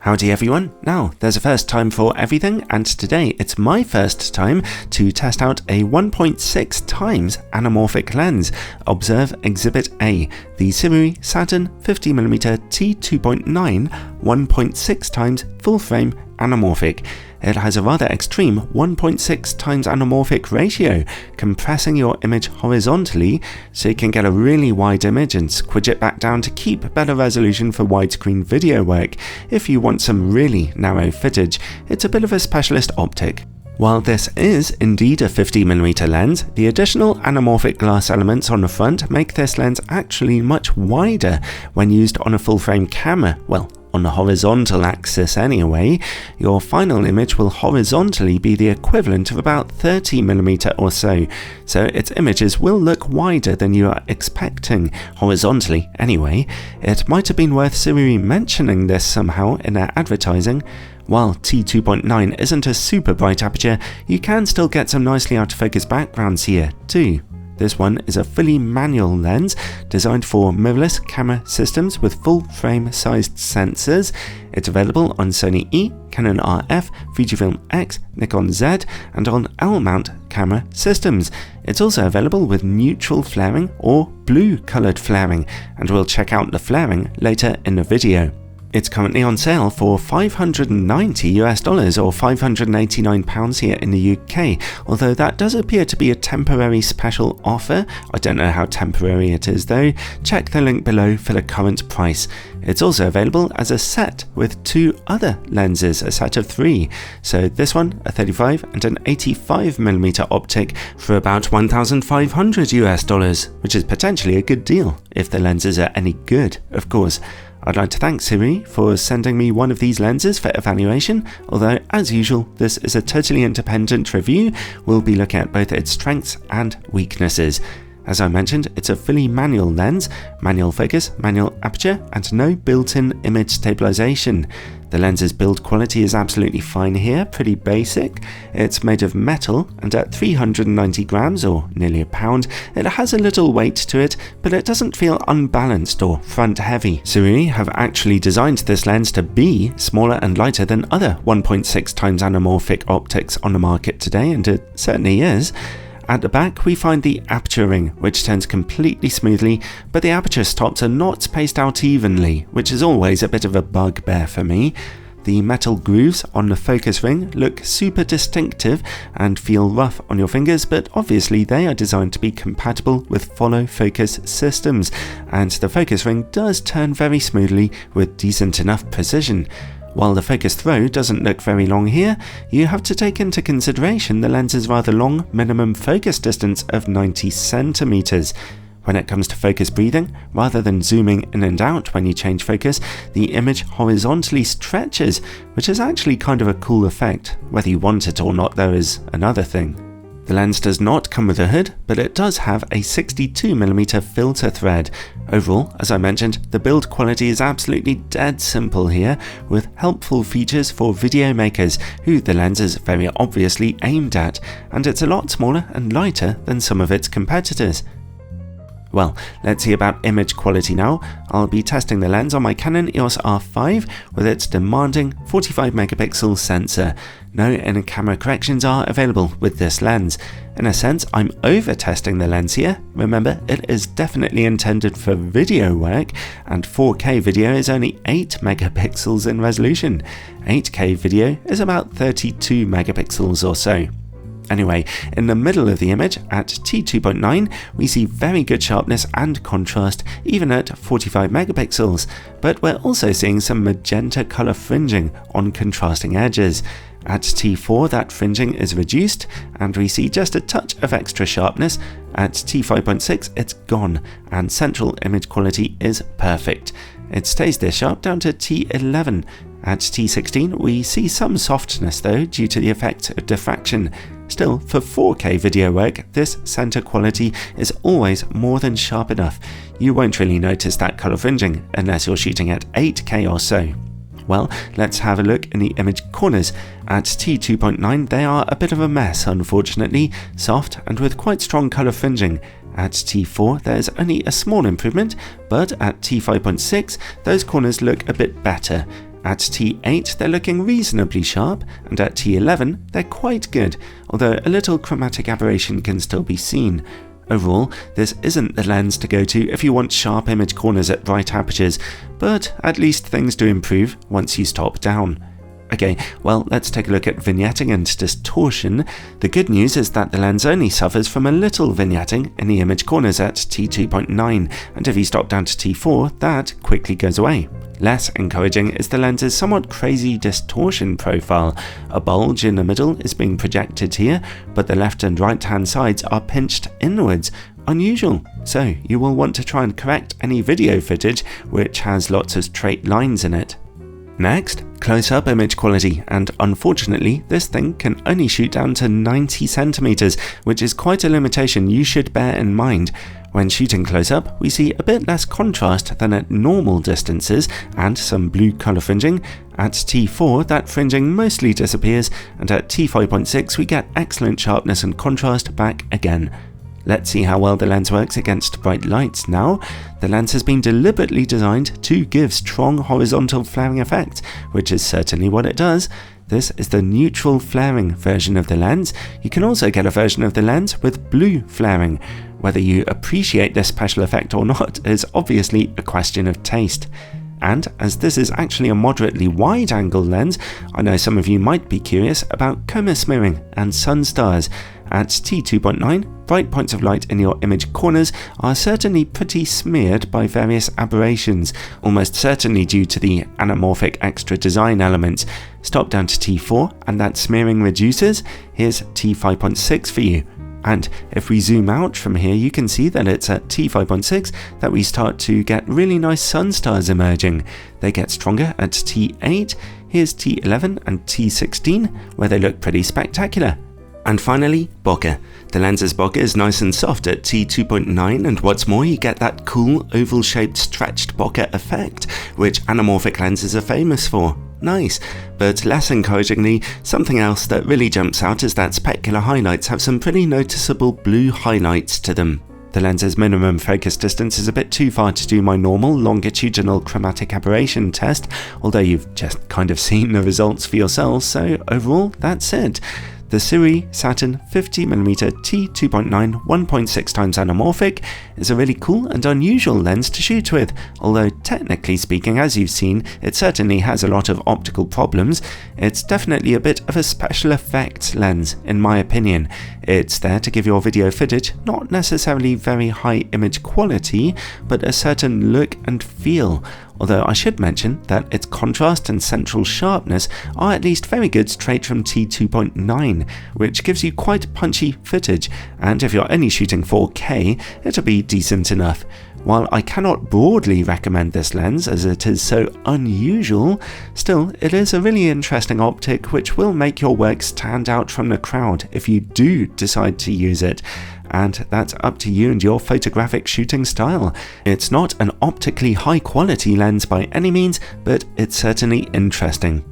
Howdy everyone. Now, there's a first time for everything, and today it's my first time to test out a 1.6 times anamorphic lens. Observe Exhibit A, the Sirui Saturn 50mm T2.9 1.6 times full-frame anamorphic. It has a rather extreme 1.6 times anamorphic ratio, compressing your image horizontally so you can get a really wide image and squidge it back down to keep better resolution for widescreen video work. If you want some really narrow footage, it's a bit of a specialist optic. While this is indeed a 50mm lens, the additional anamorphic glass elements on the front make this lens actually much wider when used on a full-frame camera. Well, on the horizontal axis anyway. Your final image will horizontally be the equivalent of about 30mm or so its images will look wider than you are expecting, horizontally anyway. It might have been worth Sirui mentioning this somehow in their advertising. While T2.9 isn't a super bright aperture, you can still get some nicely out of focus backgrounds here too. This one is a fully manual lens designed for mirrorless camera systems with full-frame sized sensors. It's available on Sony E, Canon RF, Fujifilm X, Nikon Z, and on L-mount camera systems. It's also available with neutral flaring or blue coloured flaring, and we'll check out the flaring later in the video. It's currently on sale for $590 or £589 here in the UK, although that does appear to be a temporary special offer. I don't know how temporary it is though. Check the link below for the current price. It's also available as a set with two other lenses, a set of three. So this one, a 35 and an 85mm optic for about $1,500, which is potentially a good deal, if the lenses are any good, of course. I'd like to thank Sirui for sending me one of these lenses for evaluation, although as usual this is a totally independent review. We'll be looking at both its strengths and weaknesses. As I mentioned, it's a fully manual lens, manual focus, manual aperture, and no built-in image stabilization. The lens's build quality is absolutely fine here, pretty basic. It's made of metal, and at 390 grams, or nearly a pound, it has a little weight to it, but it doesn't feel unbalanced or front-heavy. Sirui have actually designed this lens to be smaller and lighter than other 1.6 times anamorphic optics on the market today, and it certainly is. At the back we find the aperture ring, which turns completely smoothly, but the aperture stops are not spaced out evenly, which is always a bit of a bugbear for me. The metal grooves on the focus ring look super distinctive and feel rough on your fingers, but obviously they are designed to be compatible with follow focus systems, and the focus ring does turn very smoothly with decent enough precision. While the focus throw doesn't look very long here, you have to take into consideration the lens's rather long minimum focus distance of 90 centimeters. When it comes to focus breathing, rather than zooming in and out when you change focus, the image horizontally stretches, which is actually kind of a cool effect. Whether you want it or not though is another thing. The lens does not come with a hood, but it does have a 62mm filter thread. Overall, as I mentioned, the build quality is absolutely dead simple here, with helpful features for video makers, who the lens is very obviously aimed at, and it's a lot smaller and lighter than some of its competitors. Well, let's see about image quality now. I'll be testing the lens on my Canon EOS R5 with its demanding 45MP sensor. No inner camera corrections are available with this lens. In a sense, I'm over-testing the lens here. Remember, it is definitely intended for video work, and 4K video is only 8MP in resolution. 8K video is about 32MP or so. Anyway, in the middle of the image, at T2.9, we see very good sharpness and contrast, even at 45MP, but we're also seeing some magenta colour fringing on contrasting edges. At T4, that fringing is reduced, and we see just a touch of extra sharpness. At T5.6, it's gone, and central image quality is perfect. It stays this sharp down to T11. At T16, we see some softness though, due to the effect of diffraction. Still, for 4K video work, this center quality is always more than sharp enough. You won't really notice that color fringing unless you're shooting at 8K or so. Well, let's have a look in the image corners. At T2.9, they are a bit of a mess, unfortunately, soft and with quite strong color fringing. At T4, there's only a small improvement, but at T5.6, those corners look a bit better. At T8 they're looking reasonably sharp, and at T11 they're quite good, although a little chromatic aberration can still be seen. Overall, this isn't the lens to go to if you want sharp image corners at bright apertures, but at least things do improve once you stop down. Okay, well, let's take a look at vignetting and distortion. The good news is that the lens only suffers from a little vignetting in the image corners at T2.9, and if you stop down to T4, that quickly goes away. Less encouraging is the lens's somewhat crazy distortion profile. A bulge in the middle is being projected here, but the left and right hand sides are pinched inwards. Unusual, so you will want to try and correct any video footage which has lots of straight lines in it. Next, close-up image quality, and unfortunately this thing can only shoot down to 90 centimeters, which is quite a limitation you should bear in mind. When shooting close-up, we see a bit less contrast than at normal distances and some blue colour fringing. At T4 that fringing mostly disappears, and at T5.6 we get excellent sharpness and contrast back again. Let's see how well the lens works against bright lights now. The lens has been deliberately designed to give strong horizontal flaring effects, which is certainly what it does. This is the neutral flaring version of the lens. You can also get a version of the lens with blue flaring. Whether you appreciate this special effect or not is obviously a question of taste. And as this is actually a moderately wide-angle lens, I know some of you might be curious about coma smearing and sun stars. At T2.9, bright points of light in your image corners are certainly pretty smeared by various aberrations, almost certainly due to the anamorphic extra design elements. Stop down to T4 and that smearing reduces. Here's T5.6 for you. And if we zoom out from here, you can see that it's at T5.6 that we start to get really nice sun stars emerging. They get stronger at T8, here's T11 and T16, where they look pretty spectacular. And finally, bokeh. The lens's bokeh is nice and soft at T2.9, and what's more, you get that cool oval-shaped stretched bokeh effect, which anamorphic lenses are famous for. Nice, but less encouragingly, something else that really jumps out is that specular highlights have some pretty noticeable blue highlights to them. The lens's minimum focus distance is a bit too far to do my normal longitudinal chromatic aberration test, although you've just kind of seen the results for yourselves, so overall, that's it. The Sirui Saturn 50mm T2.9 1.6x anamorphic is a really cool and unusual lens to shoot with, although technically speaking, as you've seen, it certainly has a lot of optical problems. It's definitely a bit of a special effects lens, in my opinion. It's there to give your video footage not necessarily very high image quality, but a certain look and feel. Although I should mention that its contrast and central sharpness are at least very good straight from T2.9, which gives you quite punchy footage, and if you're only shooting 4K, it'll be decent enough. While I cannot broadly recommend this lens as it is so unusual, still it is a really interesting optic which will make your work stand out from the crowd if you do decide to use it. And that's up to you and your photographic shooting style. It's not an optically high quality lens by any means, but it's certainly interesting.